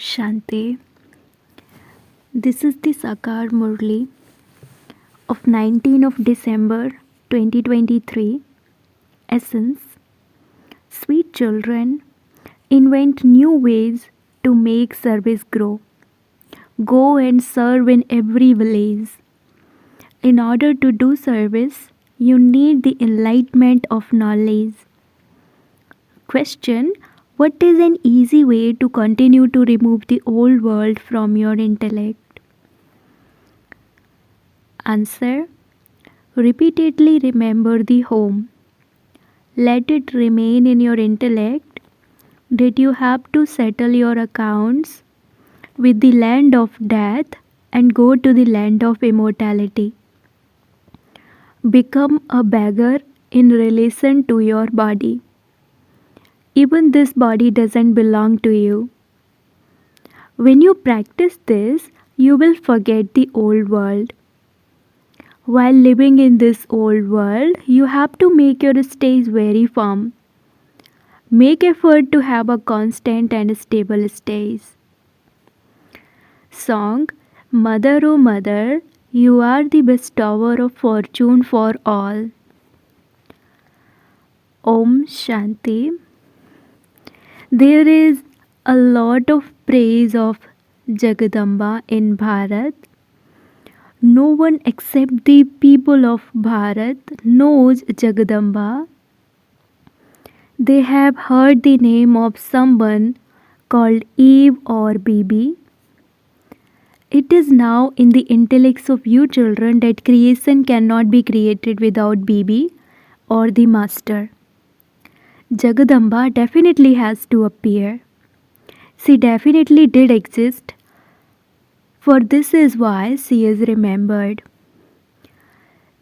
Shanti. This is the Sakar Murli of 19 of December 2023. Essence. Sweet children, invent new ways to make service grow. Go and serve in every village. In order to do service, you need the enlightenment of knowledge. Question. What is an easy way to continue to remove the old world from your intellect? Answer. Repeatedly remember the home. Let it remain in your intellect that you have to settle your accounts with the land of death and go to the land of immortality. Become a beggar in relation to your body. Even this body doesn't belong to you. When you practice this, you will forget the old world. While living in this old world, you have to make your stays very firm. Make effort to have a constant and stable stays. Song. Mother, O Mother, you are the bestower of fortune for all. Om Shanti. There is a lot of praise of Jagadamba in Bharat. No one except the people of Bharat knows Jagadamba. They have heard the name of someone called Eve or Bibi. It is now in the intellects of you children that creation cannot be created without Bibi or the Master. Jagadamba definitely has to appear. She definitely did exist, for this is why she is remembered.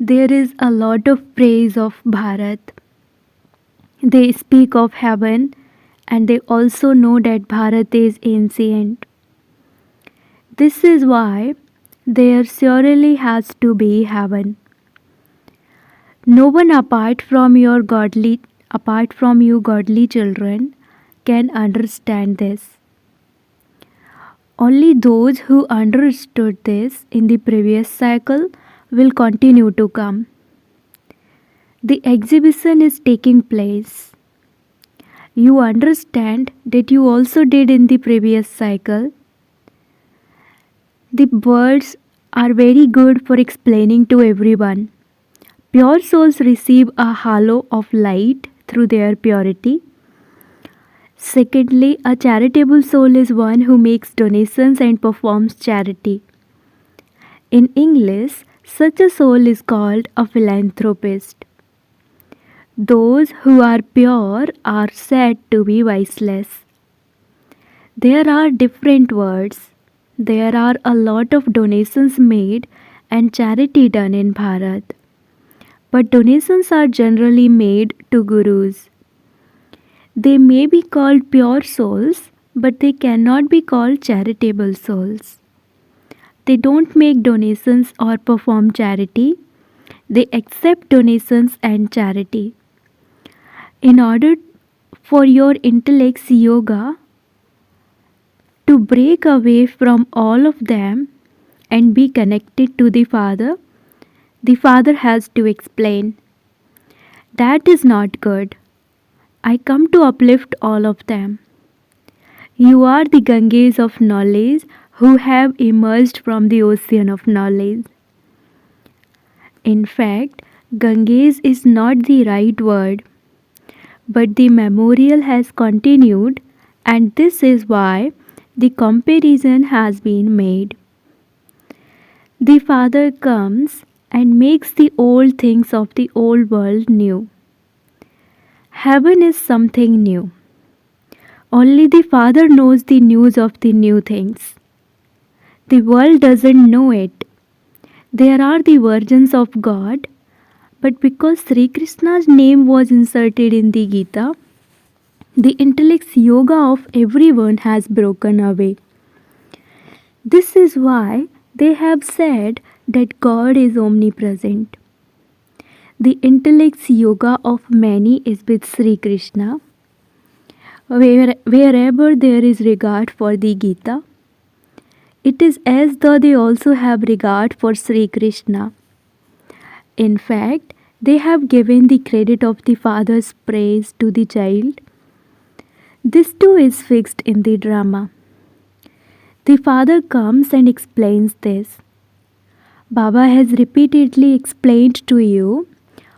There is a lot of praise of Bharat. They speak of heaven and they also know that Bharat is ancient. This is why there surely has to be heaven. No one apart from you godly children can understand this. Only those who understood this in the previous cycle will continue to come. The exhibition is taking place. You understand that you also did in the previous cycle. The words are very good for explaining to everyone. Pure souls receive a halo of light through their purity. Secondly, a charitable soul is one who makes donations and performs charity. In English, such a soul is called a philanthropist. Those who are pure are said to be viceless. There are different words. There are a lot of donations made and charity done in Bharat. But donations are generally made to gurus. They may be called pure souls, but they cannot be called charitable souls. They don't make donations or perform charity. They accept donations and charity. In order for your intellect's yoga to break away from all of them and be connected to the Father has to explain. That is not good. I come to uplift all of them. You are the Ganges of knowledge who have emerged from the ocean of knowledge. In fact, Ganges is not the right word, but the memorial has continued, and this is why the comparison has been made. The Father comes and makes the old things of the old world new. Heaven is something new. Only the Father knows the news of the new things. The world doesn't know it. There are the versions of God, but because Sri Krishna's name was inserted in the Gita, the intellect's yoga of everyone has broken away. This is why they have said that God is omnipresent. The intellect's yoga of many is with Sri Krishna. Wherever there is regard for the Gita, it is as though they also have regard for Sri Krishna. In fact, they have given the credit of the father's praise to the child. This too is fixed in the drama. The father comes and explains this. Baba has repeatedly explained to you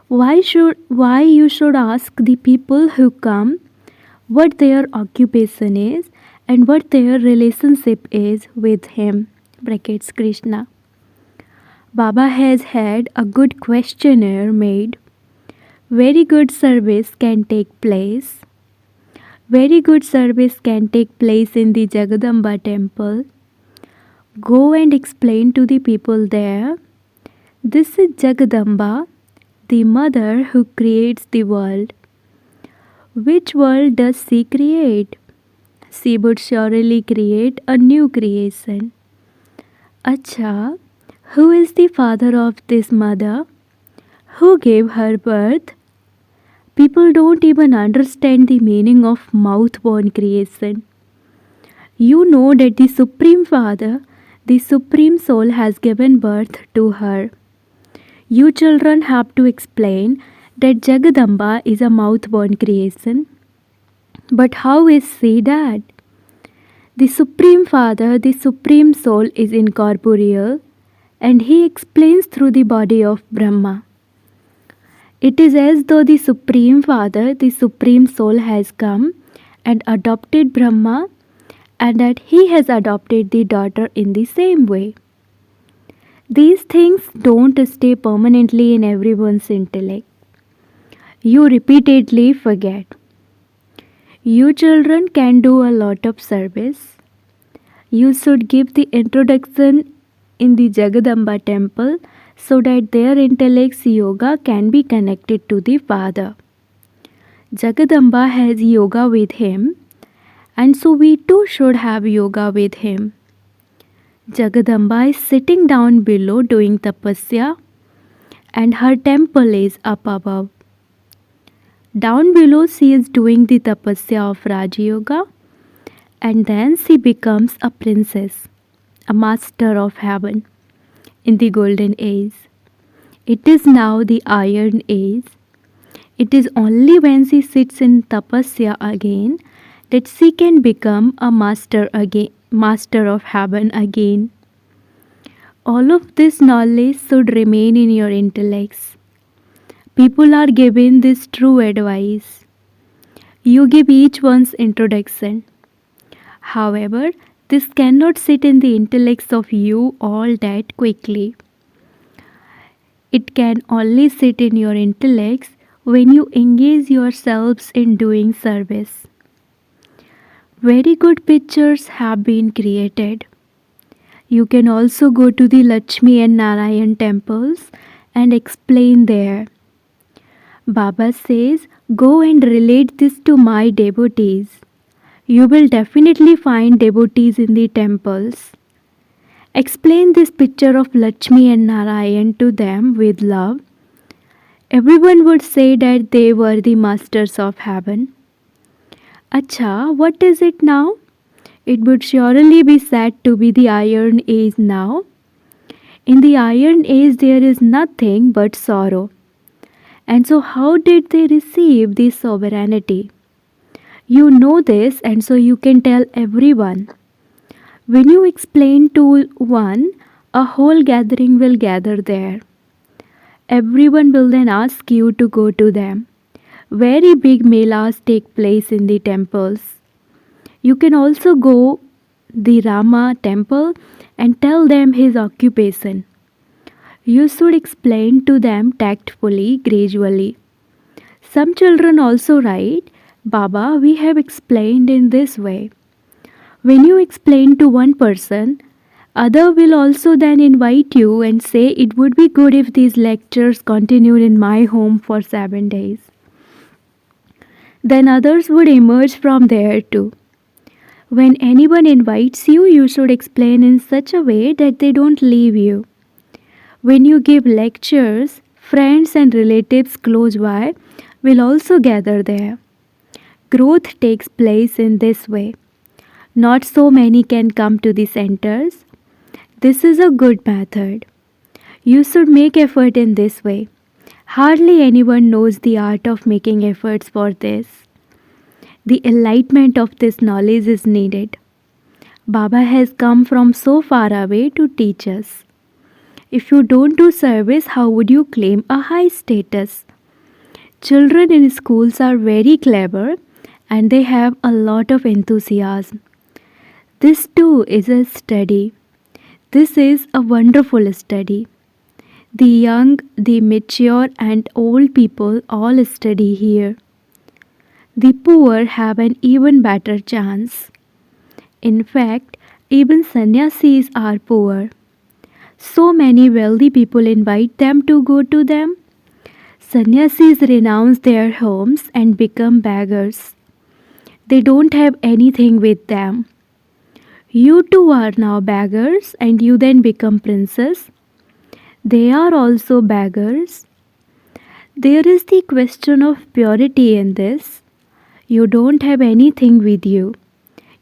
why you should ask the people who come what their occupation is and what their relationship is with him. Brackets Krishna. Baba has had a good questionnaire made. Very good service can take place. Very good service can take place in the Jagadamba temple. Go and explain to the people there. This is Jagadamba, the mother who creates the world. Which world does she create? She would surely create a new creation. Acha, who is the father of this mother? Who gave her birth? People don't even understand the meaning of mouth-born creation. You know that the Supreme Father, the Supreme Soul, has given birth to her. You children have to explain that Jagadamba is a mouth-born creation. But how is she that? The Supreme Father, the Supreme Soul, is incorporeal, and he explains through the body of Brahma. It is as though the Supreme Father, the Supreme Soul, has come and adopted Brahma, and that he has adopted the daughter in the same way. These things don't stay permanently in everyone's intellect. You repeatedly forget. You children can do a lot of service. You should give the introduction in the Jagadamba temple so that their intellect's yoga can be connected to the Father. Jagadamba has yoga with him, and so we too should have yoga with him. Jagadamba is sitting down below doing tapasya, and her temple is up above. Down below she is doing the tapasya of Raj Yoga, and then she becomes a princess, a master of heaven in the golden age. It is now the iron age. It is only when she sits in tapasya again that she can become a master of heaven again. All of this knowledge should remain in your intellects. People are given this true advice. You give each one's introduction. However, this cannot sit in the intellects of you all that quickly. It can only sit in your intellects when you engage yourselves in doing service. Very good pictures have been created. You can also go to the Lakshmi and Narayan temples and explain there. Baba says, go and relate this to my devotees. You will definitely find devotees in the temples. Explain this picture of Lakshmi and Narayan to them with love. Everyone would say that they were the masters of heaven. Acha, what is it now? It would surely be said to be the Iron Age now. In the Iron Age there is nothing but sorrow. And so how did they receive this sovereignty? You know this, and so you can tell everyone. When you explain to one, a whole gathering will gather there. Everyone will then ask you to go to them. Very big melas take place in the temples. You can also go the Rama temple and tell them his occupation. You should explain to them tactfully, gradually. Some children also write, Baba, we have explained in this way. When you explain to one person, other will also then invite you and say it would be good if these lectures continued in my home for 7 days. Then others would emerge from there too. When anyone invites you, you should explain in such a way that they don't leave you. When you give lectures, friends and relatives close by will also gather there. Growth takes place in this way. Not so many can come to the centers. This is a good method. You should make effort in this way. Hardly anyone knows the art of making efforts for this. The enlightenment of this knowledge is needed. Baba has come from so far away to teach us. If you don't do service, how would you claim a high status? Children in schools are very clever and they have a lot of enthusiasm. This too is a study. This is a wonderful study. The young, the mature, and old people all study here. The poor have an even better chance. In fact, even sannyasis are poor. So many wealthy people invite them to go to them. Sannyasis renounce their homes and become beggars. They don't have anything with them. You too are now beggars and you then become princes. They are also beggars. There is the question of purity in this. You don't have anything with you.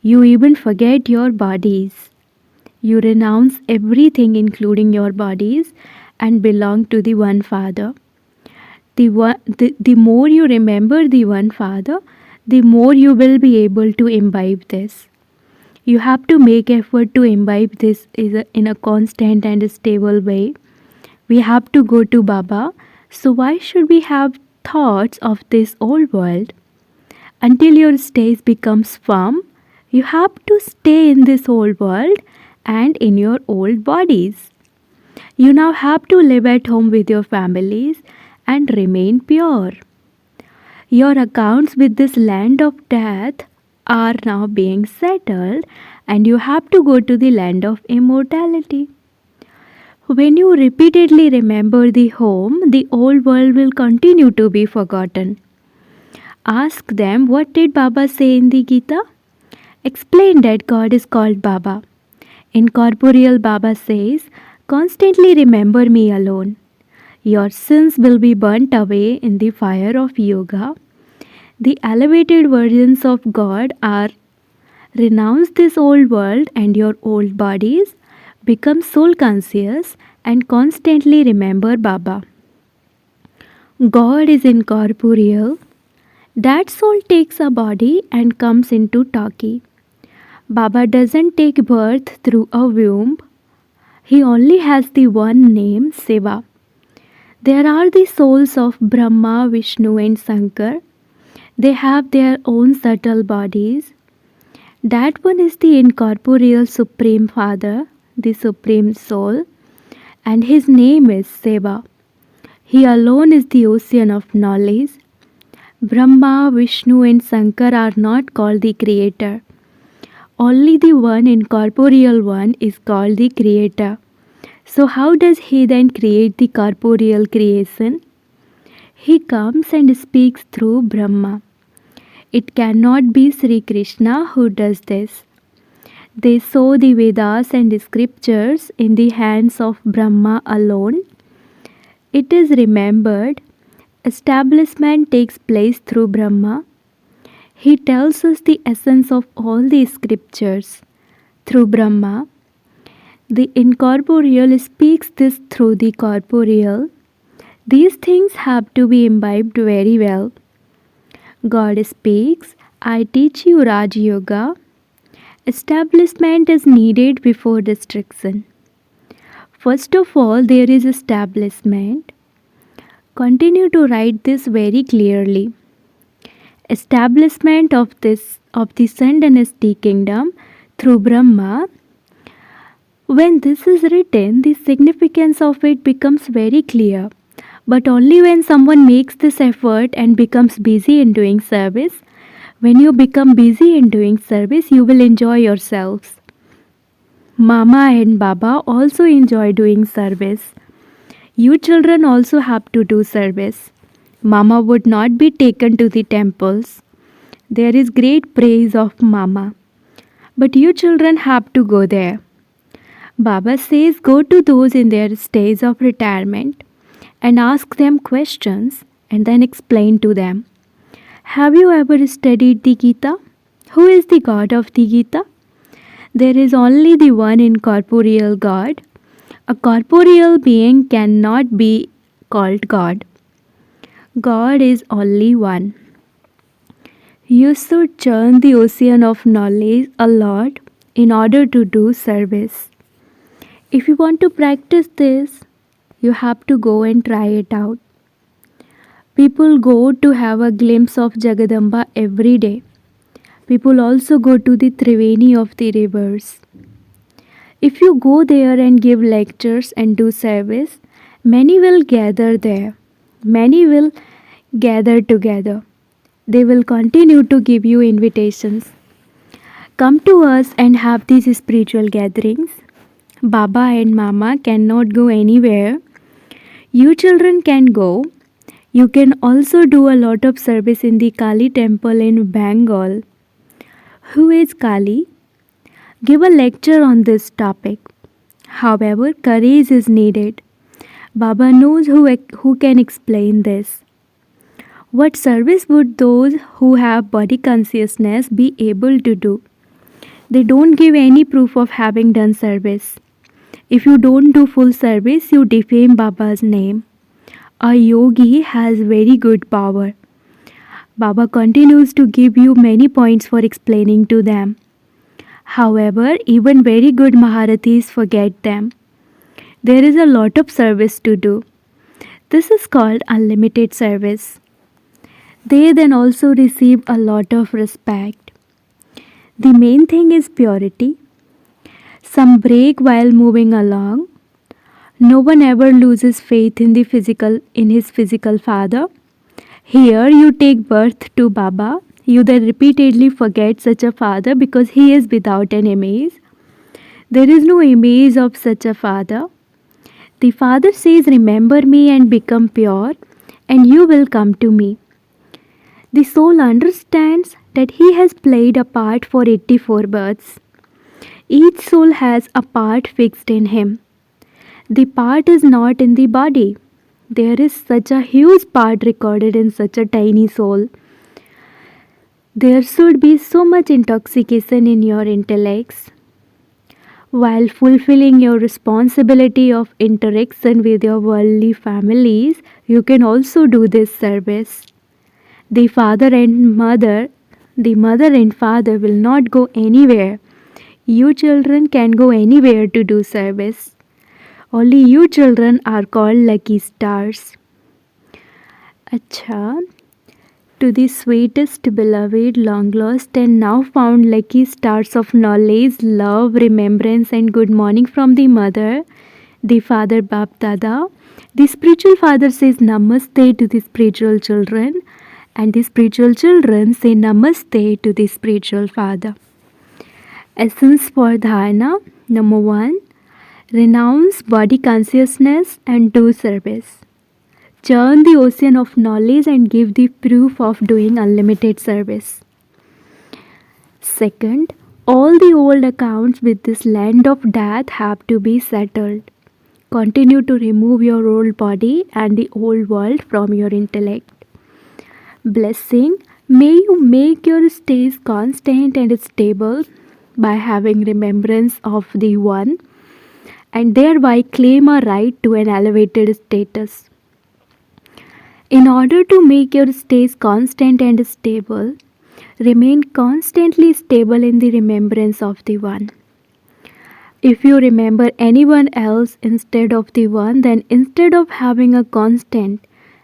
You even forget your bodies. You renounce everything including your bodies and belong to the one Father. The more you remember the one Father, the more you will be able to imbibe this. You have to make effort to imbibe this in a constant and stable way. We have to go to Baba, so why should we have thoughts of this old world? Until your stage becomes firm, you have to stay in this old world and in your old bodies. You now have to live at home with your families and remain pure. Your accounts with this land of death are now being settled and you have to go to the land of immortality. When you repeatedly remember the home, the old world will continue to be forgotten. Ask them, what did Baba say in the Gita? Explain that God is called Baba. Incorporeal Baba says, constantly remember me alone. Your sins will be burnt away in the fire of yoga. The elevated versions of God are renounce this old world and your old bodies, become soul conscious and constantly remember Baba. God is incorporeal. That soul takes a body and comes into talkie. Baba doesn't take birth through a womb. He only has the one name, Seva. There are the souls of Brahma, Vishnu and Shankar. They have their own subtle bodies. That one is the incorporeal Supreme Father, the Supreme Soul, and his name is Seva. He alone is the ocean of knowledge. Brahma, Vishnu and Shankar are not called the Creator. Only the one incorporeal one is called the Creator. So how does he then create the corporeal creation? He comes and speaks through Brahma. It cannot be Sri Krishna who does this. They sow the Vedas and scriptures in the hands of Brahma alone. It is remembered, establishment takes place through Brahma. He tells us the essence of all the scriptures through Brahma. The incorporeal speaks this through the corporeal. These things have to be imbibed very well. God speaks, I teach you Raj Yoga. Establishment is needed before destruction. First of all, there is establishment. Continue to write this very clearly. Establishment of the Sun Dynasty kingdom through Brahma. When this is written, the significance of it becomes very clear. But only when someone makes this effort and becomes busy in doing service. When you become busy in doing service, you will enjoy yourselves. Mama and Baba also enjoy doing service. You children also have to do service. Mama would not be taken to the temples. There is great praise of Mama. But you children have to go there. Baba says go to those in their stage of retirement and ask them questions and then explain to them. Have you ever studied the Gita? Who is the God of the Gita? There is only the one incorporeal God. A corporeal being cannot be called God. God is only one. You should churn the ocean of knowledge a lot in order to do service. If you want to practice this, you have to go and try it out. People go to have a glimpse of Jagadamba every day. People also go to the Triveni of the rivers. If you go there and give lectures and do service, many will gather there. Many will gather together. They will continue to give you invitations. Come to us and have these spiritual gatherings. Baba and Mama cannot go anywhere. You children can go. You can also do a lot of service in the Kali temple in Bengal. Who is Kali? Give a lecture on this topic. However, courage is needed. Baba knows who can explain this. What service would those who have body consciousness be able to do? They don't give any proof of having done service. If you don't do full service, you defame Baba's name. A yogi has very good power. Baba continues to give you many points for explaining to them. However, even very good Maharathis forget them. There is a lot of service to do. This is called unlimited service. They then also receive a lot of respect. The main thing is purity. Some break while moving along. No one ever loses faith in his physical father. Here you take birth to Baba. You then repeatedly forget such a father because he is without an image. There is no image of such a father. The father says, "Remember me and become pure, and you will come to me." The soul understands that he has played a part for 84 births. Each soul has a part fixed in him. The part is not in the body. There is such a huge part recorded in such a tiny soul. There should be so much intoxication in your intellects. While fulfilling your responsibility of interaction with your worldly families, you can also do this service. The mother and father will not go anywhere. You children can go anywhere to do service. Only you children are called lucky stars. Acha. To the sweetest, beloved, long lost, and now found lucky stars of knowledge, love, remembrance, and good morning from the mother, the father Bap Dada. The spiritual father says Namaste to the spiritual children, and the spiritual children say Namaste to the spiritual father. Essence for dharana. Number 1. Renounce body consciousness and do service. Churn the ocean of knowledge and give the proof of doing unlimited service. Second, all the old accounts with this land of death have to be settled. Continue to remove your old body and the old world from your intellect. Blessing, may you make your stays constant and stable by having remembrance of the One and thereby claim a right to an elevated status. In order to make your stays constant and stable, remain constantly stable in the remembrance of the One. If you remember anyone else instead of the One, then instead of having a constant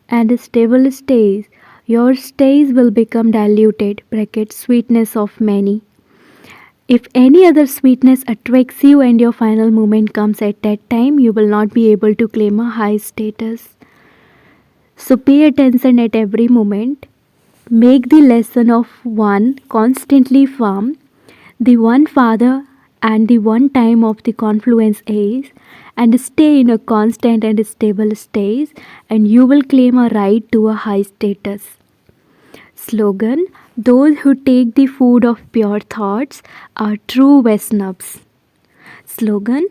and stable stays, your stays will become diluted, sweetness of many. If any other sweetness attracts you and your final moment comes at that time, you will not be able to claim a high status. So pay attention at every moment. Make the lesson of One constantly firm. The One Father and the one time of the confluence is, and stay in a constant and stable state, and you will claim a right to a high status. Slogan: those who take the food of pure thoughts are true Vaishnavas. Slogan: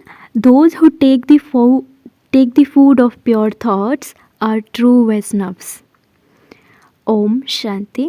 those who take the food of pure thoughts are true Vaishnavas. Om Shanti.